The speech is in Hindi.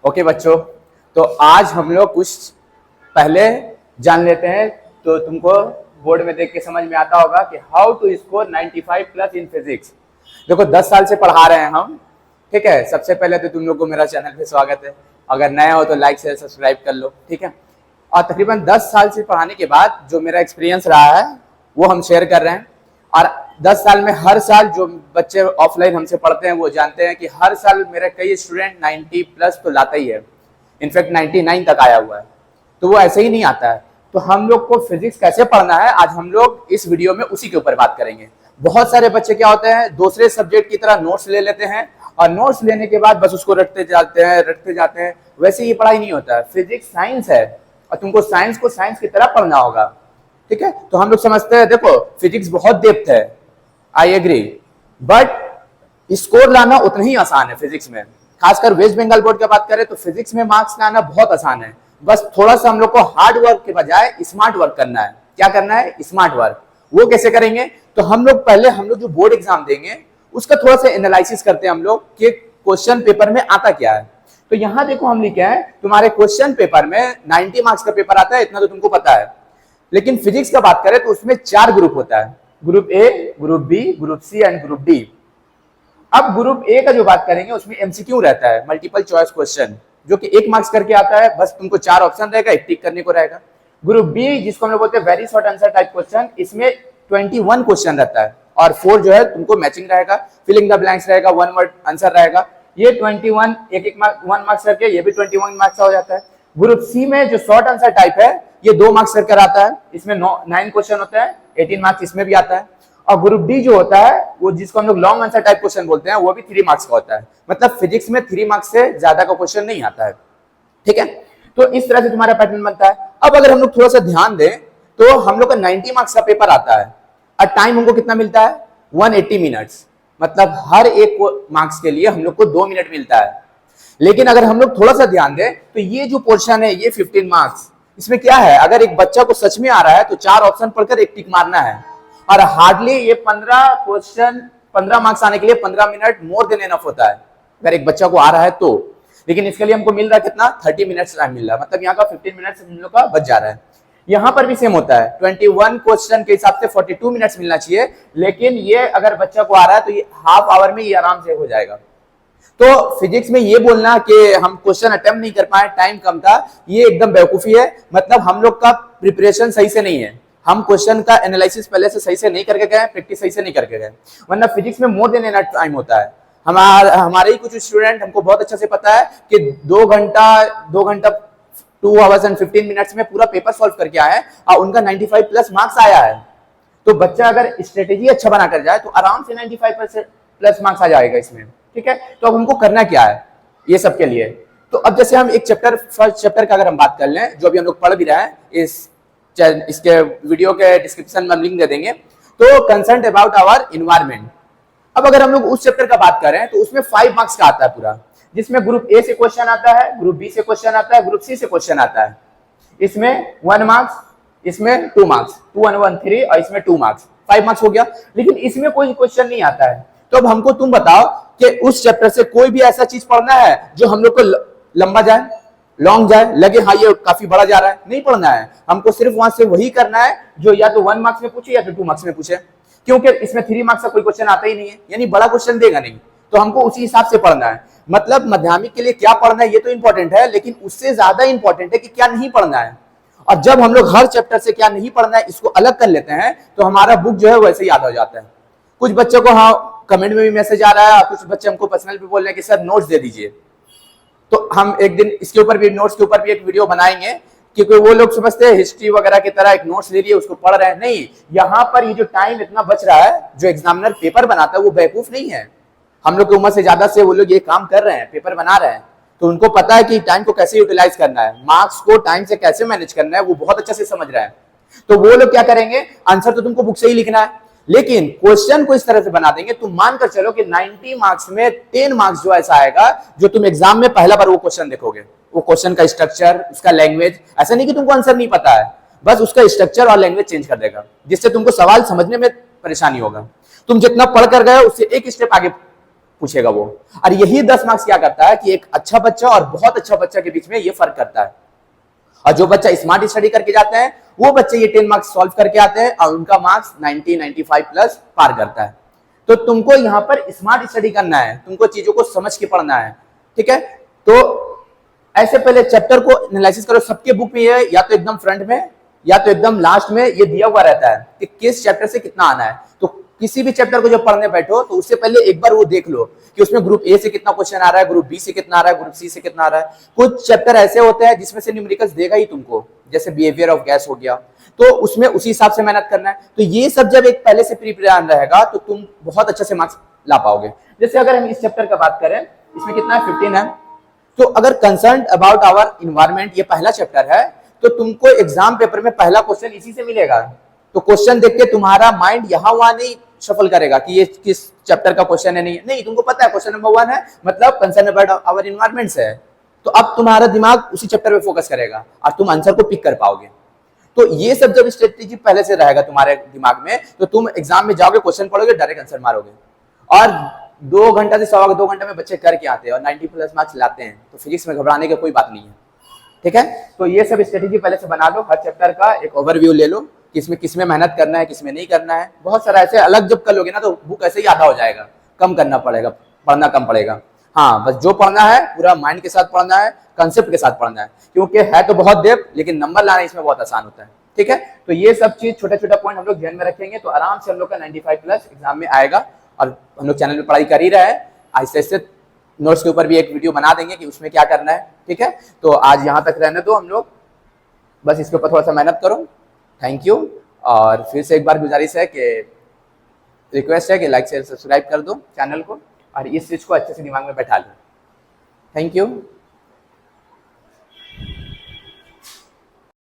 ओके बच्चों, तो आज हम लोग कुछ पहले जान लेते हैं। तो तुमको बोर्ड में देख के समझ में आता होगा कि how to score 95 plus in physics. देखो 10 साल से पढ़ा रहे हैं हम, ठीक है। सबसे पहले तो तुम लोग को मेरा चैनल पे स्वागत है। अगर नया हो तो लाइक शेयर सब्सक्राइब कर लो, ठीक है। और तकरीबन 10 साल से पढ़ाने के बाद जो मेरा एक्सपीरियंस रहा है वो हम शेयर कर रहे हैं। और 10 साल में हर साल जो बच्चे ऑफलाइन हमसे पढ़ते हैं वो जानते हैं कि हर साल मेरे कई स्टूडेंट 90 प्लस तो लाता ही है, इनफैक्ट 99 तक आया हुआ है। तो वो ऐसे ही नहीं आता है। तो हम लोग को फिजिक्स कैसे पढ़ना है आज हम लोग इस वीडियो में उसी के ऊपर बात करेंगे। बहुत सारे बच्चे क्या होते हैं, दूसरे सब्जेक्ट की तरह नोट्स ले लेते हैं और नोट्स लेने के बाद बस उसको रटते जाते हैं। वैसे ये पढ़ाई नहीं होता है। फिजिक्स साइंस है और तुमको साइंस को साइंस की तरह पढ़ना होगा, ठीक है। तो हम लोग समझते हैं, देखो फिजिक्स बहुत डेप्थ है, आई एग्री, बट स्कोर लाना उतना ही आसान है फिजिक्स में। खासकर वेस्ट बंगाल बोर्ड की बात करें तो फिजिक्स में मार्क्स लाना बहुत आसान है। बस थोड़ा सा हम लोग को हार्ड वर्क के बजाय स्मार्ट वर्क करना है। क्या करना है? Smart work. वो कैसे करेंगे? तो हम लोग पहले जो बोर्ड एग्जाम देंगे उसका थोड़ा सा एनालिसिस करते हैं हम लोग कि क्वेश्चन पेपर में आता क्या है। तो यहां देखो हम लिखे हैं तुम्हारे क्वेश्चन पेपर में 90 मार्क्स का पेपर आता है, इतना तो तुमको पता है। लेकिन फिजिक्स का बात करें तो उसमें 4 ग्रुप होता है, group A, group B, group C and group D. अब ग्रुप ए का जो बात करेंगे उसमें एमसीक्यू रहता है, मल्टीपल चॉइस क्वेश्चन, जो कि 1 मार्क्स करके आता है। बस तुमको 4 ऑप्शन रहेगा, एक टिक करने को रहेगा। ग्रुप बी जिसको हम लोग बोलते हैं very short answer type question, इसमें 21 क्वेश्चन रहता है और 4 जो है तुमको मैचिंग रहेगा, फिलिंग द ब्लैंक्स रहेगा, 1 वर्ड आंसर रहेगा। ये 21 एक 1 मार्क्स करके ये भी 21 मार्क्स का हो जाता है। ग्रुप सी में जो शॉर्ट आंसर टाइप है ये 2 मार्क्स करके आता है, इसमें 9 क्वेश्चन होते हैं, 18 मार्क्स इसमें भी आता है। और ग्रुप डी जो होता है वो जिसको हम लोग लॉन्ग आंसर टाइप क्वेश्चन बोलते हैं, वो भी 3 मार्क्स का होता है। मतलब फिजिक्स में 3 मार्क्स से ज्यादा का क्वेश्चन नहीं आता है, ठीक है। तो इस तरह से तुम्हारा पैटर्न बनता है। अब अगर हम लोग थोड़ा सा ध्यान दें तो हम लोग का 90 मार्क्स का पेपर आता है और टाइम हमको कितना मिलता है? 180 मिनट्स। मतलब हर एक मार्क्स के लिए हम लोग को 2 मिनट मिलता है। लेकिन अगर हम लोग थोड़ा सा ध्यान दें तो ये जो पोर्शन है ये 15 मार्क्स, इसमें क्या है, अगर एक बच्चा को सच में आ रहा है तो 4 ऑप्शन पढ़कर एक टिक मारना है। और हार्डली ये 15 क्वेश्चन 15 मार्क्स आने के लिए 15 मिनट मोर देन एनफ होता है अगर एक बच्चा को आ रहा है तो। लेकिन इसके लिए हमको मिल रहा है कितना? 30 मिनट्स टाइम मिल रहा है। मतलब यहाँ का 15 मिनट्स हम लोग का बच जा रहा है। यहाँ पर भी सेम होता है, 21 क्वेश्चन के हिसाब से 42 मिनट्स मिलना चाहिए। लेकिन ये अगर बच्चा को आ रहा है तो ये हाफ आवर में ये आराम से हो जाएगा। तो फिजिक्स में ये बोलना कि हम क्वेश्चन अटेम्प्ट नहीं कर पाए, टाइम कम था, ये एकदम बेवकूफी है। मतलब हम लोग का प्रिपरेशन सही से नहीं है, हम क्वेश्चन का एनालिसिस पहले से सही से नहीं करके गए, प्रैक्टिस सही से नहीं करके गए। वरना फिजिक्स में मोर देन एनफ टाइम होता है। हमारे ही कुछ स्टूडेंट, हमको बहुत अच्छा से पता है कि 2 घंटा 2 आवर्स एंड 15 मिनट्स में पूरा पेपर सॉल्व करके आया है और उनका 95 प्लस मार्क्स आया है। तो बच्चा अगर स्ट्रेटेजी अच्छा बना कर जाए तो आराम से 95% प्लस मार्क्स आ जाएगा इसमें, ठीक है। तो अब हमको करना क्या है ये सब के लिए? तो अब जैसे हम एक फर्स्ट चैप्टर का अगर हम बात कर लें, जो भी हम लोग पढ़ भी रहे हैं, इसके वीडियो के डिस्क्रिप्शन में हम लिंक दे देंगे। तो कंसर्न अबाउट आवर इन्वायरमेंट। अब अगर हम लोग उस चैप्टर का बात करें तो उसमें 5 मार्क्स का आता है पूरा, जिसमें ग्रुप ए से क्वेश्चन आता है, ग्रुप बी से क्वेश्चन आता है, ग्रुप सी से क्वेश्चन आता है। इसमें 1 मार्क्स, इसमें 2 मार्क्स, 2 and 1 3 और इसमें 2 मार्क्स, 5 मार्क्स हो गया। लेकिन इसमें कोई क्वेश्चन नहीं आता है। तो अब हमको तुम बताओ कि उस चैप्टर से कोई भी ऐसा चीज पढ़ना है जो हम लोग को लंबा जाए, लॉन्ग जाए, लगे हाँ ये काफी बड़ा जा रहा है, नहीं पढ़ना है। हमको सिर्फ वहां से वही करना है जो या तो 1 मार्क्स में पूछे या फिर 2 मार्क्स में पूछे, क्योंकि इसमें 3 मार्क्स का कोई क्वेश्चन आता ही नहीं है, यानी बड़ा क्वेश्चन देगा नहीं। तो हमको उसी हिसाब से पढ़ना है। मतलब माध्यमिक के लिए क्या पढ़ना है ये तो इंपॉर्टेंट है, लेकिन उससे ज्यादा इंपॉर्टेंट है कि क्या नहीं पढ़ना है। और जब हम लोग हर चैप्टर से क्या नहीं पढ़ना है इसको अलग कर लेते हैं तो हमारा बुक जो है वैसे याद हो जाता है। कुछ बच्चों को हाँ कमेंट में भी मैसेज आ रहा है और कुछ बच्चे हमको पर्सनल पे बोल रहे हैं कि सर नोट्स दे दीजिए। तो हम एक दिन इसके ऊपर भी, नोट्स के ऊपर भी एक वीडियो बनाएंगे, क्योंकि वो लोग समझते हैं हिस्ट्री वगैरह की तरह एक नोट्स ले लिए उसको पढ़ रहे हैं। नहीं, यहाँ पर ये जो टाइम इतना बच रहा है, जो एग्जामिनर पेपर बनाता है वो बेवकूफ नहीं है। हम लोग की उम्र से ज्यादा से वो लोग ये काम कर रहे हैं, पेपर बना रहे हैं, तो उनको पता है कि टाइम को कैसे यूटिलाइज करना है, मार्क्स को टाइम से कैसे मैनेज करना है, वो बहुत अच्छा से समझ रहे हैं। तो वो लोग क्या करेंगे, आंसर तो तुमको बुक से ही लिखना है, लेकिन क्वेश्चन को इस तरह से बना देंगे, तुम मानकर चलो कि 90 मार्क्स में 10 मार्क्स जो ऐसा आएगा जो तुम एग्जाम में पहला बार वो क्वेश्चन देखोगे। वो क्वेश्चन का स्ट्रक्चर, उसका लैंग्वेज, ऐसा नहीं कि तुमको आंसर नहीं पता है, बस उसका स्ट्रक्चर और लैंग्वेज चेंज कर देगा, जिससे तुमको सवाल समझने में परेशानी होगा। तुम जितना पढ़ कर गए उससे एक स्टेप आगे पूछेगा वो। और यही 10 मार्क्स क्या करता है कि एक अच्छा बच्चा और बहुत अच्छा बच्चा के बीच में ये फर्क करता है। और जो बच्चा स्मार्ट स्टडी करके जाते हैं वो बच्चे ये 10 मार्क्स सॉल्व करके आते हैं और उनका मार्क्स 90 95 प्लस पार करता है। तो तुमको यहाँ पर स्मार्ट स्टडी करना है, तुमको चीजों को समझ के पढ़ना है, ठीक है। तो ऐसे पहले चैप्टर को एनालिसिस करो। सबके बुक में ये या तो एकदम फ्रंट में या तो एकदम लास्ट में ये दिया हुआ रहता है कि किस चैप्टर से कितना आना है। तो किसी भी चैप्टर को जब पढ़ने बैठो तो उससे पहले एक बार वो देख लो कि उसमें ग्रुप ए से कितना क्वेश्चन आ रहा है, ग्रुप बी से कितना आ रहा है, ग्रुप सी से कितना आ रहा है। कुछ चैप्टर ऐसे होते हैं जिसमें से न्यूमेरिकल्स देगा ही तुमको, जैसे बिहेवियर ऑफ गैस हो गया, तो उसमें उसी हिसाब से मेहनत करना है। तो ये सब जब एक पहले से प्रिपेयर रहेगा तो तुम बहुत अच्छे से मार्क्स ला पाओगे। जैसे अगर हम इस चैप्टर का बात करें, इसमें कितना है 15 है। तो अगर कंसर्न अबाउट आवर इन्वायरमेंट ये पहला चैप्टर है तो तुमको एग्जाम पेपर में पहला क्वेश्चन इसी से मिलेगा। तो क्वेश्चन देख के तुम्हारा माइंड यहाँ वहां नहीं सफल करेगा कि ये किस चैप्टर का क्वेश्चन है, नहीं तुमको पता है क्वेश्चन नंबर 1 है, मतलब कंसर्न अबाउट आवर इन्वायरमेंट से है। तो अब तुम्हारा दिमाग उसी चैप्टर पे फोकस करेगा और तुम आंसर को पिक कर पाओगे। तो ये सब जब स्ट्रेटेजी पहले से रहेगा तुम्हारे दिमाग में तो तुम एग्जाम में जाओगे, क्वेश्चन पढ़ोगे, डायरेक्ट आंसर मारोगे। और 2 घंटा से 2 घंटे में बच्चे करके आते हैं और 90 प्लस मार्क्स लाते हैं। तो फिजिक्स में घबराने की कोई बात नहीं है, ठीक है। तो ये सब स्ट्रेटेजी पहले से बना लो, हर चैप्टर का एक ओवरव्यू ले लो कि इसमें किसमें मेहनत करना है, किसमें नहीं करना है। बहुत सारा ऐसे अलग जब कर लोगे ना तो बुक ऐसे ही आधा हो जाएगा, कम करना पड़ेगा, पढ़ना कम पड़ेगा। हाँ, बस जो पढ़ना है पूरा माइंड के साथ पढ़ना है, कंसेप्ट के साथ पढ़ना है, क्योंकि है तो बहुत डेप्थ लेकिन नंबर लाना इसमें बहुत आसान होता है, ठीक है। तो ये सब चीज छोटा छोटा पॉइंट हम लोग ध्यान में रखेंगे तो आराम से हम लोग का 95 प्लस एग्जाम में आएगा। और हम लोग चैनल में पढ़ाई कर ही रहे हैं, आहिस्ते आहिस्ते नोट्स के ऊपर भी एक वीडियो बना देंगे कि उसमें क्या करना है, ठीक है। तो आज यहाँ तक रहने दो, हम लोग बस इसके ऊपर थोड़ा सा मेहनत करो। Thank you. और फिर से एक बार गुजारिश है कि रिक्वेस्ट है कि लाइक शेयर सब्सक्राइब कर दो चैनल को और इस चीज को अच्छे से दिमाग में बैठा लो। Thank you.